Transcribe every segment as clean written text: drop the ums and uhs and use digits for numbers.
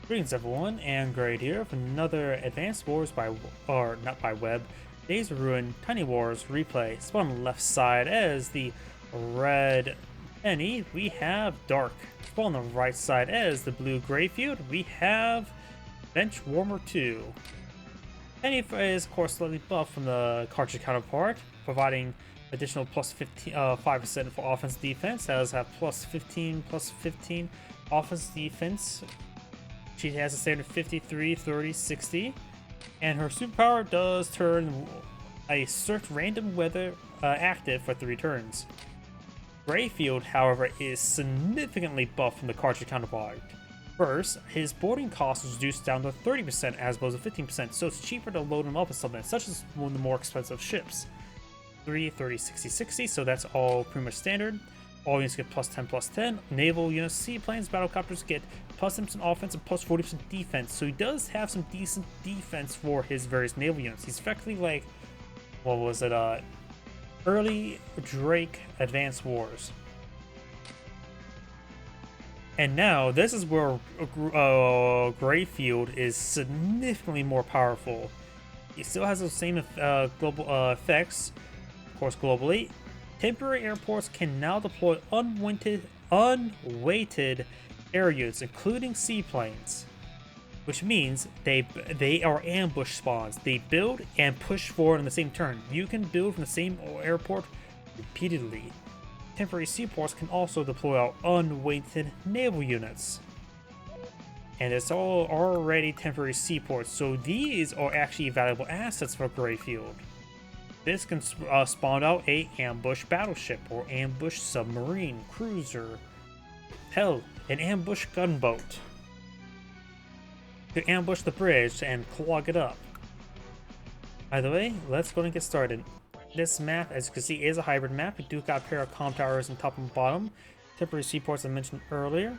Greetings everyone, and Grade here with another Advanced Wars by, or not by web, Days of Ruin Tiny Wars replay. Spawn on the left side as the red penny, we have Dark. Spawn on the right side as the blue Greyfield, we have Benchwarmer2. Penny is of course slightly buffed from the cartridge counterpart, providing additional plus 5% for offense defense, as have plus 15 offense defense. She has a standard 53, 30, 60, and her superpower does turn a search random weather active for 3 turns. Greyfield, however, is significantly buffed from the cartridge counterpart. First, his boarding cost is reduced down to 30% as opposed to 15%, so it's cheaper to load him up with something, such as one of the more expensive ships. 3, 30, 60, 60, so that's all pretty much standard. All units get plus 10, plus 10. Naval units, seaplanes, battlecopters get plus 10% offense and plus 40% defense. So he does have some decent defense for his various naval units. He's effectively like, what was it, early Drake Advanced Wars. And now, this is where Greyfield is significantly more powerful. He still has those same global effects, of course, globally. Temporary airports can now deploy unweighted air units, including seaplanes, which means they are ambush spawns. They build and push forward in the same turn. You can build from the same airport repeatedly. Temporary seaports can also deploy out unweighted naval units. And it's all already temporary seaports, so these are actually valuable assets for Greyfield. This can spawn out a ambush battleship or ambush submarine cruiser. Hell, an ambush gunboat to ambush the bridge and clog it up. Either way, let's go and get started. This map, as you can see, is a hybrid map. We do got a pair of comm towers on top and bottom. Temporary seaports I mentioned earlier.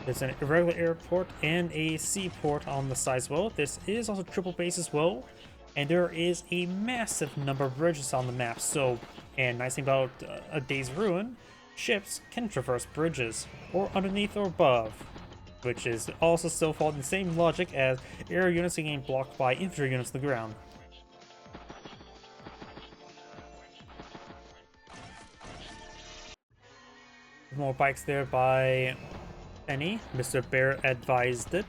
There's an irregular airport and a seaport on the side as well. This is also triple base as well. And there is a massive number of bridges on the map, and nice thing about a Day's Ruin, ships can traverse bridges, or underneath or above, which is also still following the same logic as air units getting blocked by infantry units on the ground. More bikes there by Penny. Mr. Bear advised it.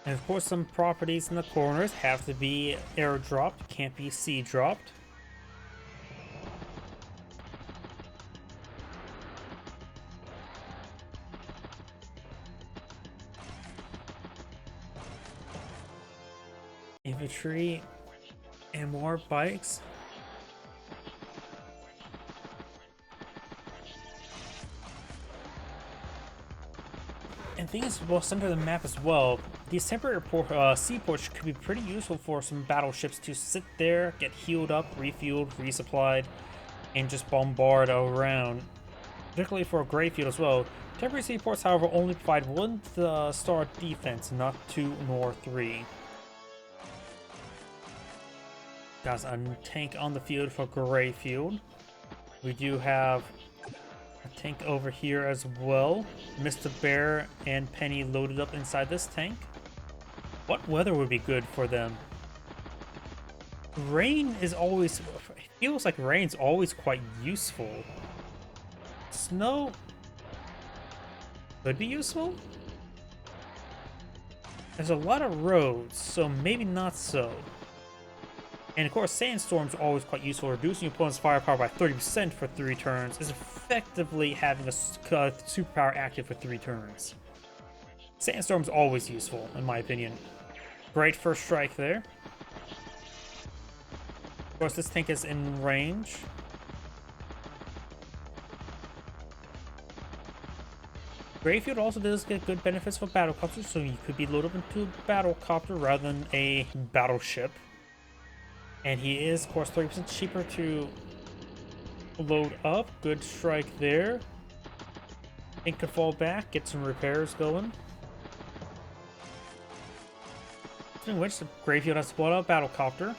And of course, some properties in the corners have to be airdropped, can't be sea dropped. Infantry and more bikes. And things will center the map as well. These temporary seaports could be pretty useful for some battleships to sit there, get healed up, refueled, resupplied, and just bombard around. Particularly for Greyfield as well. Temporary seaports, however, only provide 1-star defense, not 2 nor 3. Got a tank on the field for Greyfield. We do have a tank over here as well. Mr. Bear and Penny loaded up inside this tank. What weather would be good for them? Rain is always... It feels like rain's always quite useful. Snow could be useful. There's a lot of roads, so maybe not so. And of course, sandstorms are always quite useful. Reducing your opponent's firepower by 30% for 3 turns is effectively having a superpower active for 3 turns. Sandstorm's always useful, in my opinion. Great first strike there. Of course, this tank is in range. Greyfield also does get good benefits for battlecopters, so you could be loaded up into a battlecopter rather than a battleship. And he is, of course, 30% cheaper to load up. Good strike there. Tank could fall back, get some repairs going. In which the Greyfield has to blow out a battlecopter.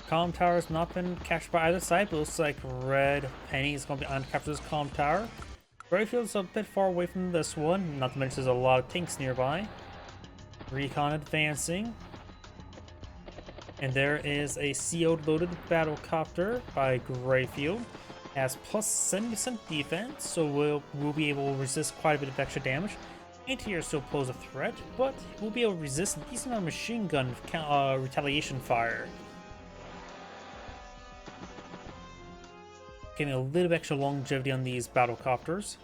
Comm tower has not been captured by either side, but looks like Red Penny is going to be on to capture this comm tower. Greyfield's a bit far away from this one, not to mention there's a lot of tanks nearby. Recon advancing. And there is a CO loaded battlecopter by Greyfield. Has plus 70% defense, so we'll be able to resist quite a bit of extra damage. Anti-air still pose a threat, but we'll be able to resist a decent amount of machine gun retaliation fire. Getting a little bit extra longevity on these battlecopters.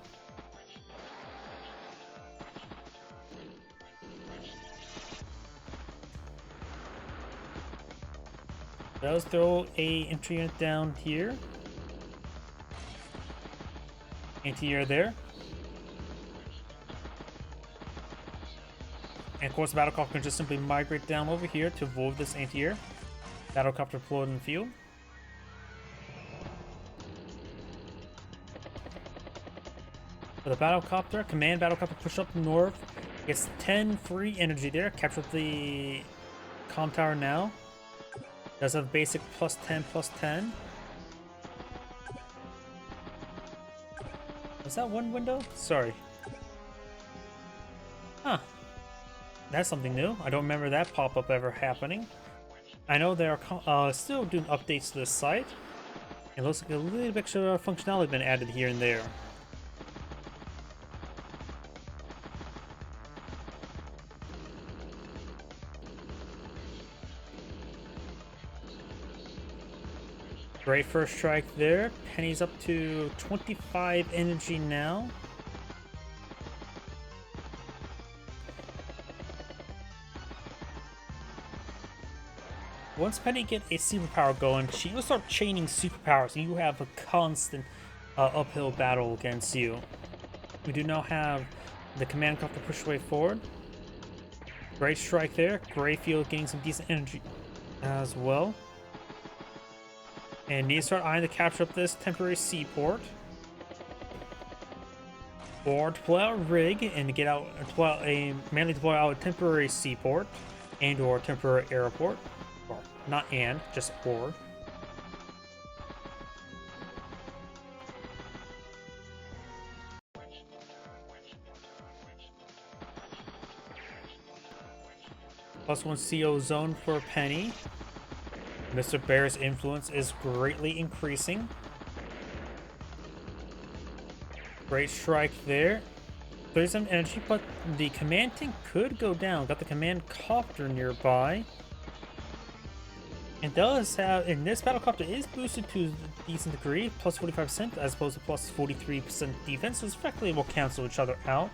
Does throw a infantry unit down here. Anti-air there. And of course the battlecopter can just simply migrate down over here to avoid this anti-air. Battlecopter deployed in the field. For the battlecopter, command battlecopter push up north. Gets 10 free energy there. Capture up the comm tower now. Does have basic plus 10. Was that one window? Sorry. Huh. That's something new. I don't remember that pop-up ever happening. I know they are still doing updates to the site. It looks like a little bit extra functionality has been added here and there. Great first strike there. Penny's up to 25 energy now. Once Penny gets a superpower going, she will start chaining superpowers, and you have a constant uphill battle against you. We do now have the command copter push way forward. Great strike there. Greyfield getting some decent energy as well. And need to start eyeing to capture up this temporary seaport. Or deploy out a rig and get out manually deploy out a temporary seaport and or temporary airport. Or not and, just or. +1 CO zone for Penny. Mr. Bear's influence is greatly increasing. Great strike there. 37 energy, but the command tank could go down. Got the command copter nearby. And does have, and this battlecopter is boosted to a decent degree, plus 45% as opposed to plus 43% defense, so it's effectively will cancel each other out.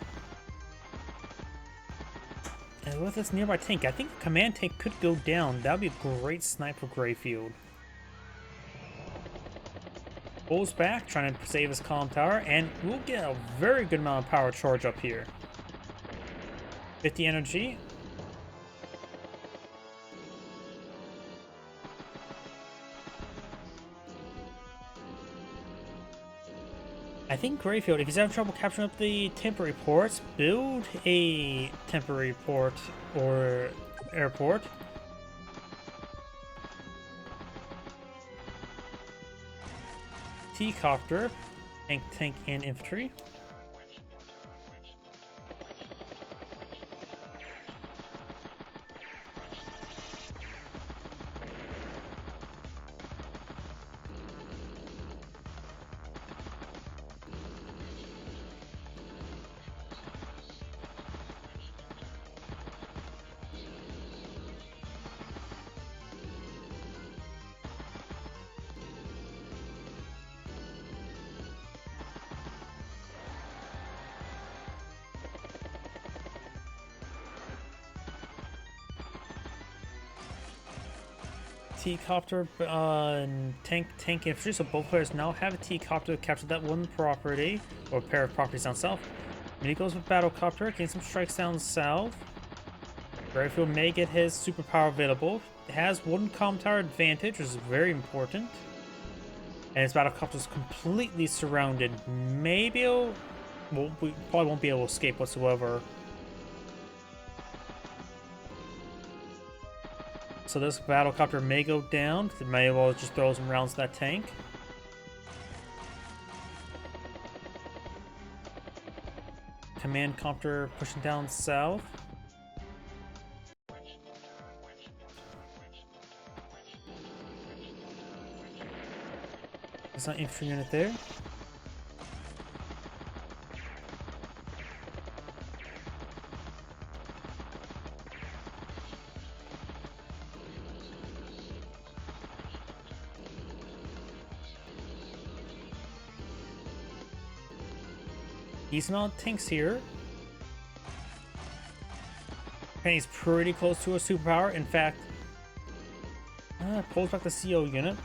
And with this nearby tank, I think the command tank could go down. That would be a great snipe for Greyfield. Pulls back, trying to save his comm tower, and we'll get a very good amount of power charge up here. 50 energy. I think Greyfield, if he's having trouble capturing up the temporary ports, build a temporary port or airport. T-copter, tank, and infantry. T-copter and tank infantry, so both players now have a T-copter to capture that one property, or pair of properties down south. And he goes with battlecopter, getting some strikes down south. Greyfield may get his superpower available. It has one comm tower advantage, which is very important. And his battlecopter is completely surrounded. Maybe we probably won't be able to escape whatsoever. So this battlecopter may go down. It may well just throw some rounds to that tank. Command copter pushing down south. There's an infantry unit there. Decent amount of tanks here. Penny's pretty close to a superpower. In fact, pulls back the CO unit.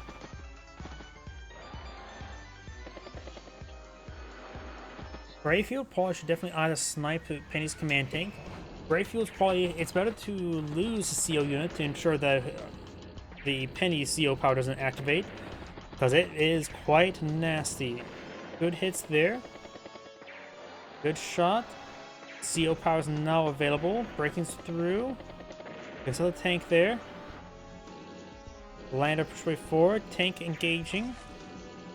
Greyfield probably should definitely either snipe Penny's command tank. Greyfield's probably, it's better to lose the CO unit to ensure that the Penny CO power doesn't activate, because it is quite nasty. Good hits there. Good shot. CO power is now available. Breaking through. Gets another tank there. Lander push way forward. Tank engaging.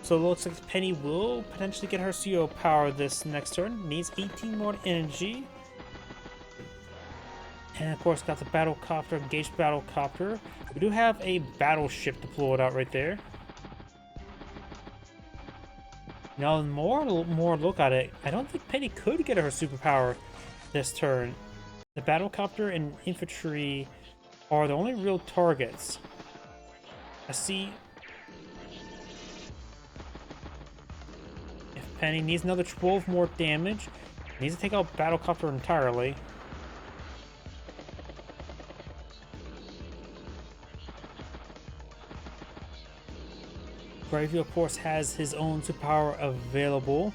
So it looks like Penny will potentially get her CO power this next turn. Needs 18 more energy. And of course got the battlecopter, engaged battlecopter. We do have a battleship deployed out right there. Now, more look at it, I don't think Penny could get her superpower this turn. The battlecopter and infantry are the only real targets. I see if Penny needs another 12 more damage, needs to take out battlecopter entirely. Greyfield, of course, has his own superpower available.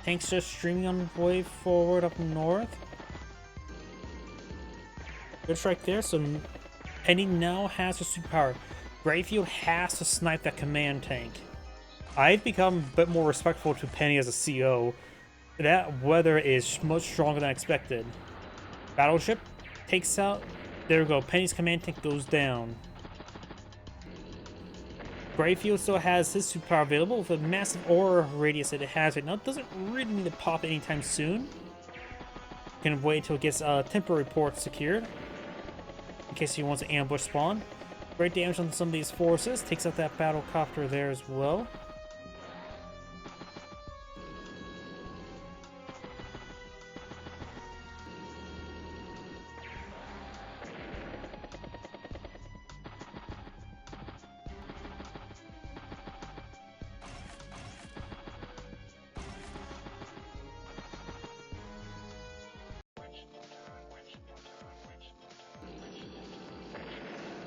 Tanks just streaming on the way forward up north. Good strike there, so Penny now has her superpower. Greyfield has to snipe that command tank. I've become a bit more respectful to Penny as a CO. That weather is much stronger than expected. Battleship takes out. There we go. Penny's command tank goes down. Greyfield still has his superpower available with a massive aura radius that it has right now. It doesn't really need to pop anytime soon. Can wait until it gets temporary port secured in case he wants to ambush spawn. Great damage on some of these forces. Takes out that battlecopter there as well.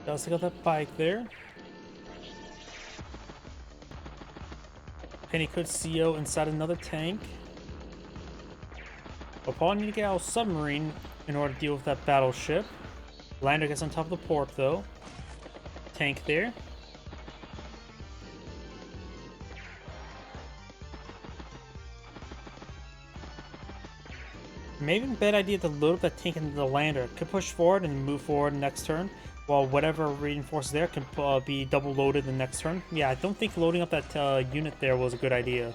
Does take out that bike there. Penny could CO inside another tank. We'll probably need to get out a submarine in order to deal with that battleship. Lander gets on top of the port though. Tank there. Maybe a bad idea to load up that tank into the lander. Could push forward and move forward next turn, while whatever reinforces there can be double loaded the next turn. Yeah, I don't think loading up that unit there was a good idea.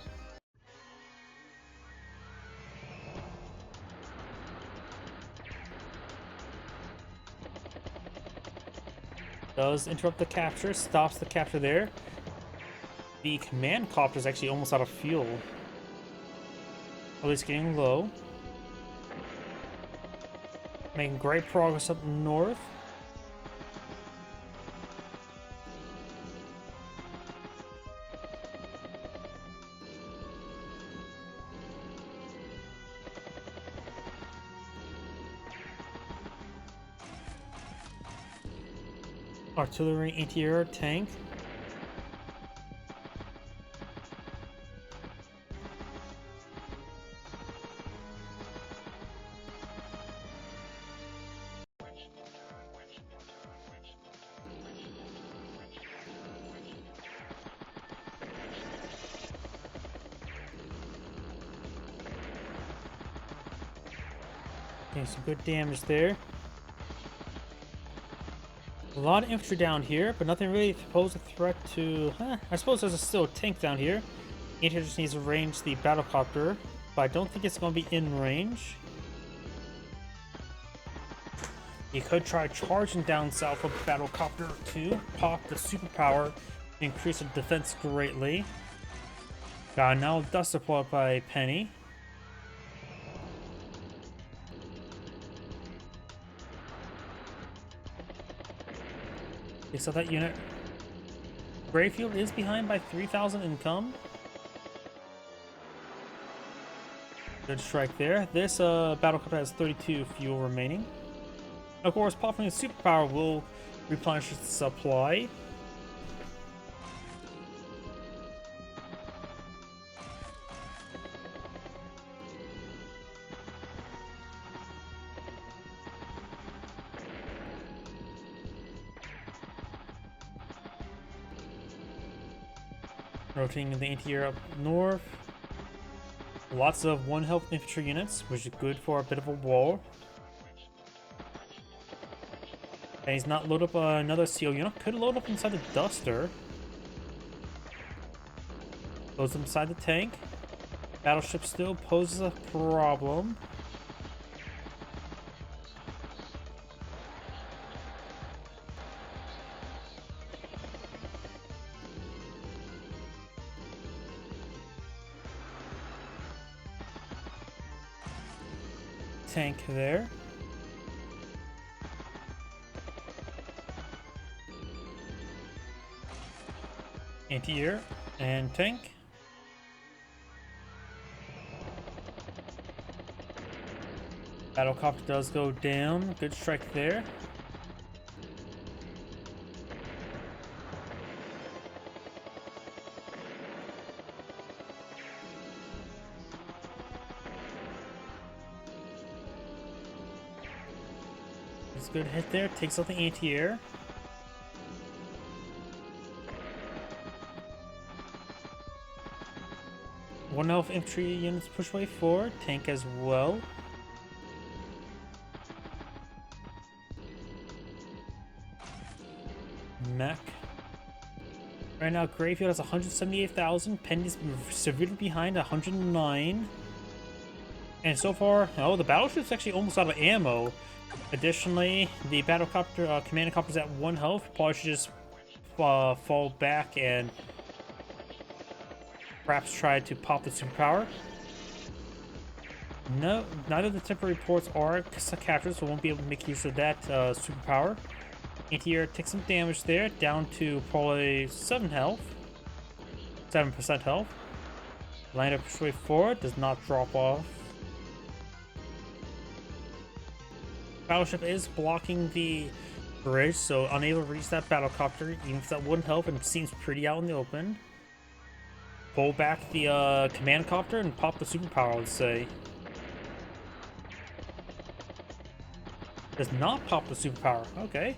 Does interrupt the capture, stops the capture there. The command copter is actually almost out of fuel. At least getting low. Making great progress up north. Artillery anti-air tank. Okay, some good damage there. A lot of infantry down here, but nothing really to pose a threat to... I suppose there's still a tank down here. Infantry just needs to range the battlecopter, but I don't think it's going to be in range. You could try charging down south with battlecopter 2, pop the superpower, increase the defense greatly. Got now dust support by Penny. Okay, so that unit. Greyfield is behind by 3,000 income. Good strike there. This battlecopter has 32 fuel remaining. Of course, popping a superpower will replenish its supply. Rotating the anti-air up north. Lots of 1 health infantry units, which is good for a bit of a wall. And he's not loaded up another seal unit. Could load up inside the duster. Loads them inside the tank. Battleship still poses a problem. Tank there. Anti-air and tank. Battlecopter does go down. Good strike there. It's a good hit there. Takes out the anti-air. One health infantry units push way forward. Tank as well. Mech. Right now, Greyfield has 178,000. Penny's severely behind, 109. And so far, oh, the battleship's actually almost out of ammo. Additionally, the battlecopter, command copter's at 1 health. Probably should just fall back and perhaps try to pop the superpower. No, neither of the temporary ports are captured, so won't be able to make use of that superpower. Anti-air takes some damage there, down to probably 7% health. Liner push way forward, does not drop off. Battleship is blocking the bridge, so unable to reach that battlecopter, even if that 1 health, and it seems pretty out in the open. Pull back the command copter and pop the superpower, I would say. Does not pop the superpower. Okay.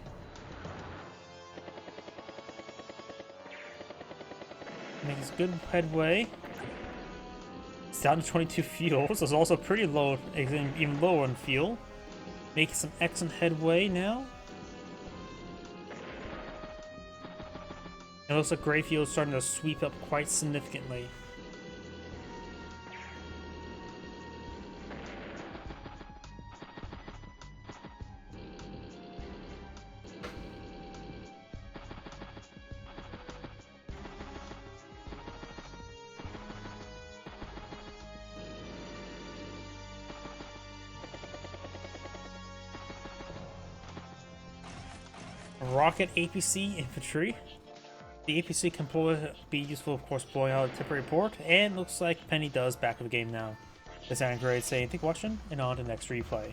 Makes good headway. It's down to 22 fuel, so it's also pretty low, even lower on fuel. Making some excellent headway now. It looks like Greyfield is starting to sweep up quite significantly. Rocket APC infantry. The APC can be useful, of course, blowing out a temporary port, and looks like Penny does back of the game now. This is Aaron Gray saying, thank you for watching, and on to the next replay.